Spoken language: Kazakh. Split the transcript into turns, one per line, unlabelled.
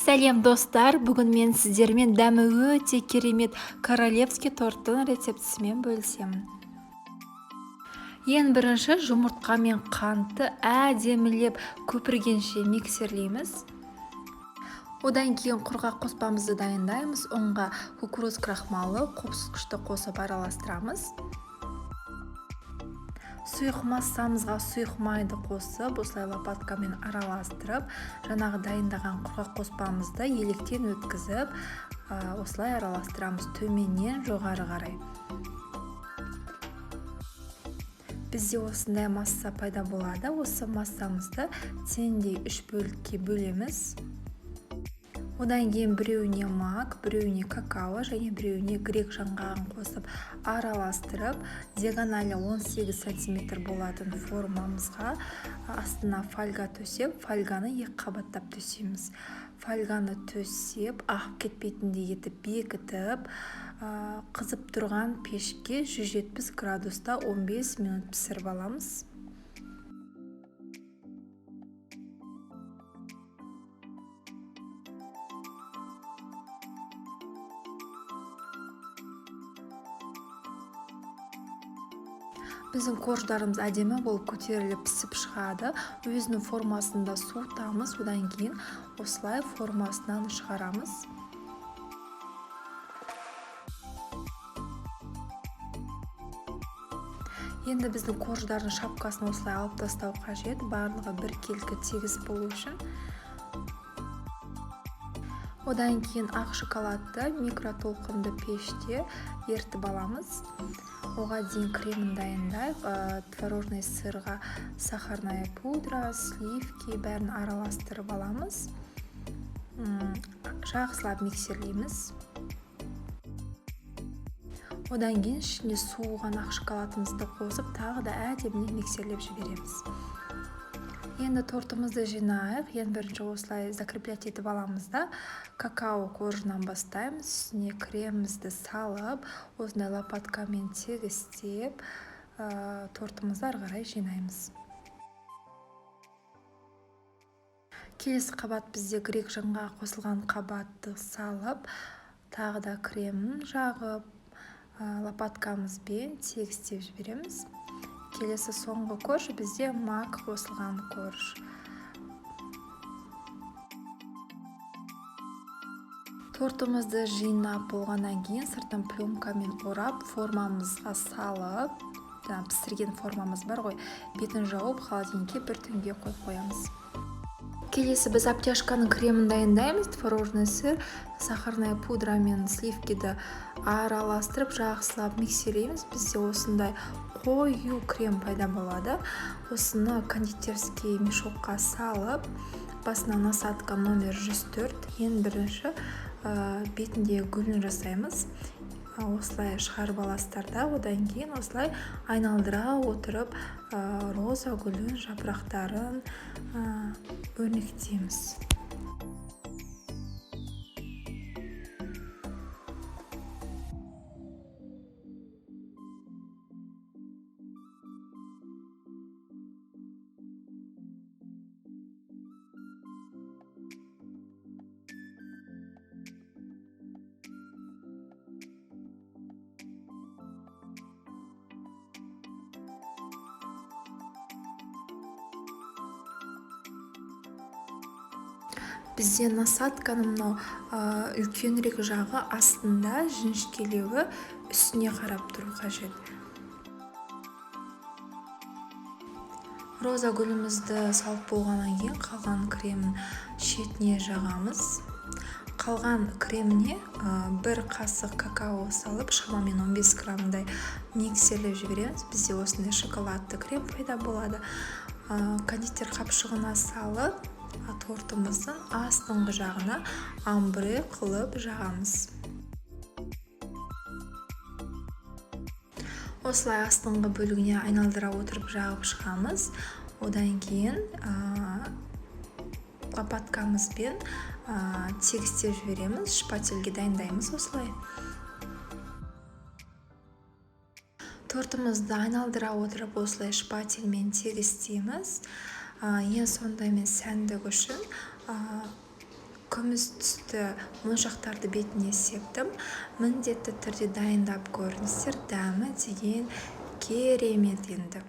Сәлем достар, бүгін мен сіздермен дәмі өте керемет королевский торттың рецептісімен бөлісемін. Ең бірінші жұмыртқа мен қантты әдемілеп көпіргенше миксерлейміз. Одан кейін құрғақ қоспамызды дайындаймыз. Онға кукуруз крахмалы, қопсытқышты қосып араластырамыз. Сұйық массамызға сұйық майды қосып, осылай лопаткамен араластырып, жаңағы дайындаған құрғақ қоспамызды електен өткізіп, осылай араластырамыз төменнен жоғары қарай. Бізде осындай масса пайда болады. Осы массамызды теңдей 3 бөлікке бөлеміз. Одан кейін біреуіне мак, біреуіне какао және біреуіне грек жаңғағын қосып араластырып, диагоналі 18 см болатын формамызға астына фольга төсеп, фольганы 2 қабаттап төсейміз. Фольганы төсеп, ағып кетпейтіндей етіп бекітіп, қызып тұрған пешке 170 градуста 15 минут пісіріп аламыз. Біздің корждарымыз әдемі болып көтеріліп пісіп шығады. Өзінің формасында суытамыз, одан кейін осылай формасынан шығарамыз. Енді біздің корждардың шапкасын осылай алып тастау қажет, барлығы біркелкі тегіс болу үшін. Одан кейін ақ шоколадты микротолқынды пеште ерітіп аламыз. Оға дейін кремін дайындайық. Творожный сырға сахарная пудра, сливки бәрін араластырып аламыз. Жақсылап миксерлейміз. Одан кейін ішіне суыған ақ шоколадымызды қосып, тағы да әдемілеп миксерлеп жібереміз. Енді тортымызды жинайық. Ең бірінші осылай закреплять етіп аламыз да, какао коржынан бастаймыз. Үстіне кремімізді салып, осындай лопаткамен тегістеп, тортымызды ары қарай жинаймыз. Келесі қабат бізде грек жаңғағы қосылған қабатты салып, тағы да кремін жағып, лопаткамызбен тегістеп жібереміз. Келесі соңғы корж бізде мак қосылған корж. Тортымызды жинап болғаннан кейін сыртын пленкамен орап, формамызға салып, пісірген формамыз бар ғой, бетін жауып, холодильникке 1 түнге қойып қоямыз. Келесі біз обтяжканың кремін дайындаймыз. Творожный сыр, сахарная пудра мен сливкиді араластырып, жақсылап миксерлейміз. Бізде осындай қою крем пайда болады. Осыны кондитерский мешокқа салып, басына насадка номер 104. Ең бірінші бетінде гүлін жасаймыз. Осылай шығарып аласыздар да, одан кейін осылай айналдыра отырып, роза гүлін жапырақтарын өрнектейміз. Бізде насадканың мынау үлкенірек жағы астында жіңішкелеуі, үстіне қарап тұру қажет. Роза гүлімізді салып болғаннан кейін қалған кремін шетіне жағамыз. Қалған креміне 1 қасық какао салып, шамамен 15 граммдай миксерлеп жібереміз. Бізде осындай шоколадты крем пайда болады. Кондитер қапшығына салып, тортымыздың астыңғы жағына амбре қылып жағамыз. Осылай астыңғы бөлігіне айналдыра отырып жағып шығамыз. Одан кейін лопаткамызбен тегістеп жібереміз. Шпательге дайындаймыз осылай. Тортымызды айналдыра отырып осылай шпательмен тегістейміз. Ең сонда мен сәндік үшін күміс түсті моншақтарды бетіне септім. Міндетті түрде дайындап көріңіздер. Дәмі деген керемет енді.